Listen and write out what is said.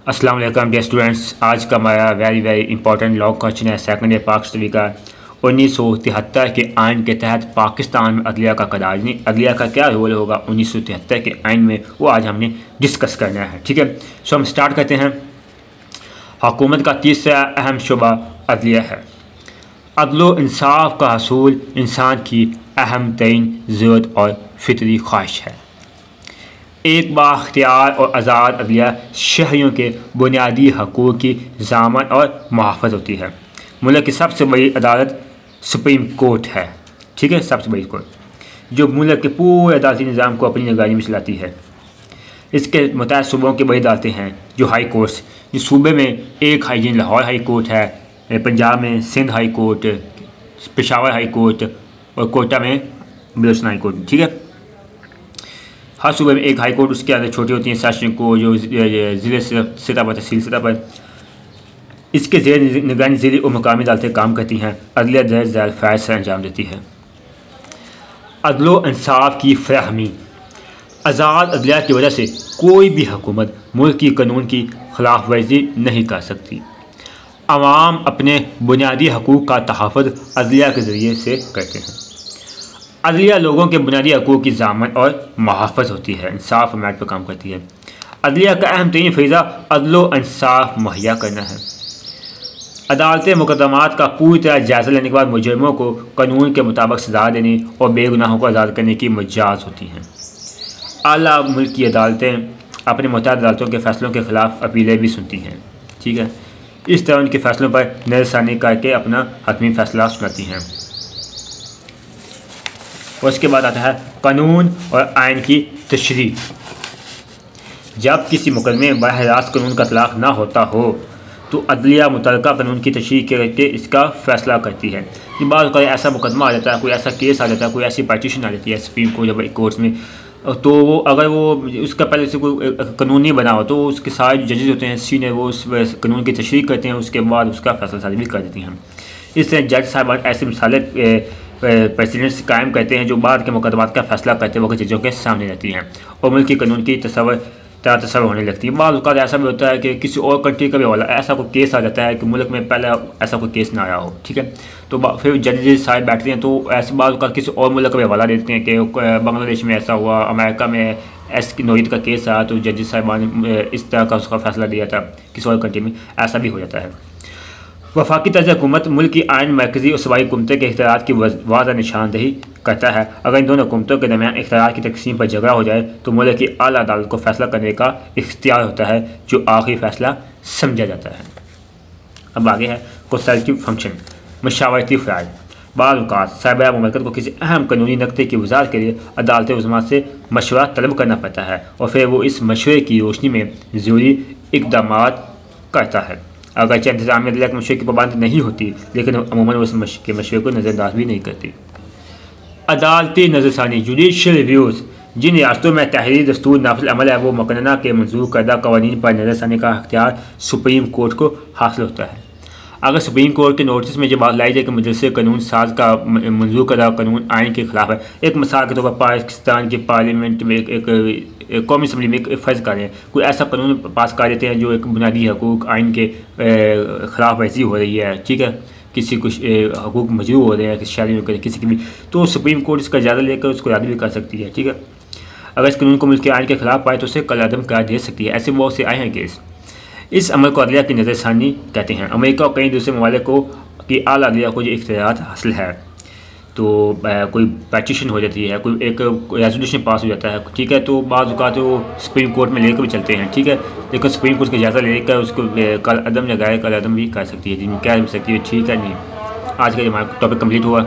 अस्सलाम वालेकुम dear students. आज का हमारा वेरी इंपॉर्टेंट लॉ क्वेश्चन है सेकंड ईयर पाक स्टडी का। 1973 के आइन के तहत पाकिस्तान में अदलिया का करार नहीं, अदलिया का क्या रोल होगा 1973 के आइन में, वो आज हमने डिस्कस करना है। ठीक है, सो हम स्टार्ट करते हैं। हुकूमत का तीसरा अहम शुबा अदलिया है। अदलो इंसाफ का हसूल इंसान की अहम तरीन ज़रूरत और फितरी ख्वाहिश है। एक बाख्तियार और आज़ाद अदलिया शहरियों के बुनियादी हकूक़ की ज़ामन और मुहाफ़िज़ होती है। मुल्क की सबसे बड़ी अदालत सुप्रीम कोर्ट है। ठीक है, सबसे बड़ी कोर्ट जो मुल्क के पूरे अदालती निज़ाम को अपनी निगरानी में चलाती है। इसके मुतअद्दिद सूबों की बड़ी अदालतें हैं जो हाई कोर्ट्स। इस सूबे में एक हाई लाहौर हाई कोर्ट है, पंजाब में Sindh high court, Peshawar high court और कोटा में बलोचिस्तान हाई कोर्ट। ठीक है, हर सूबे में एक हाई कोर्ट, उसके अंदर छोटी होती हैं सेशन को जो ज़िले सतह पर तहसील सतह पर इसके ज़ेर निगरानी ज़िली और मकामी अदालतें काम करती हैं। अदलिया दर्ज झैल फ़राइज़ से अंजाम देती है। अदलो इंसाफ की फराहमी। आज़ाद अदलिया की वजह से कोई भी हुकूमत मुल्क की कानून की खिलाफ वर्जी नहीं कर सकती। आवाम अपने बुनियादी हकूक़ का तहफ़्फ़ुज़ अदलिया के ज़रिए से करते हैं। अदलिया लोगों के बुनियादी हकूक़ की ज़ामन और मुहाफ़िज़ होती है, इंसाफ और मैट पर काम करती है। अदलिया का अहम तरीन फ़रीज़ा अदलो इंसाफ मुहैया करना है। अदालतें मुकदमात का पूरी तरह जायज़ा लेने के बाद मुजरिमों को कानून के मुताबिक सज़ा देने और बेगुनाहों को आज़ाद करने की मजाज होती हैं। आला मुल्क की अदालतें अपने मुतअद्दिद अदालतों के फ़ैसलों के ख़िलाफ़ अपीलें भी सुनती हैं। ठीक है, इस तरह उनके फ़ैसलों पर नज़रसानी करके अपना हतमी फ़ैसला सुनाती हैं। और उसके बाद आता है कानून और आइन की तशरीह। जब किसी मुकदमे में बरह रास्त कानून का इतलाक़ ना होता हो तो अदलिया मुतल्लिक़ा कानून की तशरीह करके इसका फ़ैसला करती है। कि बाद कोई ऐसा मुकदमा आ जाता है, कोई ऐसा केस आ जाता है, कोई ऐसी पार्टीशन आ जाती है सुप्रीम कोर्ट या कोर्ट्स में, तो वो अगर वो उसका पहले से कोई कानून नहीं बना हो तो उसके सारे जजेस होते हैं सीनियर, वो उस कानून की तशरीह करते हैं, उसके बाद उसका फ़ैसला सारी भी कर देती हैं। इस तरह जज साहब ऐसे मिसालें प्रेसिडेंट्स कायम करते हैं जो बाद के मुकदमात का फ़ैसला करते वक्त जजों के सामने रहती हैं और मुल्क की कानून की तसव्वुर होने लगती है। बाद औक़ात ऐसा भी होता है कि किसी और कंट्री का भी हवाला ऐसा कोई केस आ जाता है कि मुल्क में पहले ऐसा कोई केस ना आया हो। ठीक है, तो फिर जजेस साहब बैठते हैं तो ऐसे बाद औक़ात किसी और मुल्क का भी हवाला देते हैं कि बांग्लादेश में ऐसा हुआ, अमेरिका में ऐसी नौयत का केस आया तो जजेस साहिबान ने इस तरह का उसका फ़ैसला दिया था, किसी और कंट्री में ऐसा भी हो जाता है। वफाकी तर्ज़ हुकूमत मुल्क की आइन मरकज़ी और सूबाई हुकूमतें के इख्तियारात की वाज़ह निशानदेही करता है। अगर इन दोनों हुकूमतों के दरमियान इख्तियारात की तकसीम पर झगड़ा हो जाए तो मुल्क की आला अदालत को फ़ैसला करने का इख्तियार होता है जो आखिरी फ़ैसला समझा जाता है। अब आगे है कंसल्टिव फंक्शन, मशावरती फ़राइज़। बाद औक़ात सरबराह मुमलिकत को किसी अहम कानूनी नक्ते की वज़ाहत के लिए अदालत उज़्मा से मशवरा तलब करना पड़ता है और फिर वो इस मशवरे की रोशनी में ज़रूरी इक़दामात करता है। अगरचे इंतज़ामिया अदलिया के मशवरे की पाबंद नहीं होती लेकिन अमूमन उस मशवरे को नज़रअंदाज भी नहीं करती। अदालती नज़रसानी जुडिशल रिव्यूज़। जिन रियासतों में तहरीरी दस्तूर नाफिज़ अमल है वो मुकन्ना के मंजूर करदा कवानीन पर नज़रसानी का अख्तियार सुप्रीम कोर्ट को हासिल होता है। अगर सुप्रीम कोर्ट के नोटिस में जो बात लाई जाए कि मजलिस कानून साज का मंजूर करदा कानून आइन के ख़िलाफ़ है, एक मिसाल के तौर पर पाकिस्तान की पार्लियामेंट में एक कौमी असम्बली में एक फ़र्ज़ करें कोई ऐसा कानून पास कर देते हैं जो एक बुनियादी हकूक़ आइन के ख़िलाफ़ वर्जी हो रही है। ठीक है, किसी कुछ हकूक़ मजरूह हो रहे हैं किसी शहरी में किसी की भी, तो सुप्रीम कोर्ट इसका जायज़ा लेकर उसको रद्द भी कर सकती है। ठीक है, अगर इस कानून को मुल्क के आइन के ख़िलाफ़ पाए तो उसे कलअदम करार दे सकती है। ऐसे बहुत से आए हैं केस। इस अमल को अदलिया की नज़रसानी कहते हैं। अमेरिका और कई दूसरे ममालिक को कि आला अदलिया को जो इख्तियारात हासिल है तो कोई पेटिशन हो जाती है, कोई एक रेजोल्यूशन पास हो जाता है। ठीक है, तो बाद औक़ात तो सुप्रीम कोर्ट में लेकर भी चलते हैं। ठीक है, लेकिन सुप्रीम कोर्ट का जायज़ा लेकर उसको कल अदम लगाए कल अदम भी कर सकती है, जिनमें कह सकती है ठीक है नहीं। आज का हमारा टॉपिक कंप्लीट हुआ।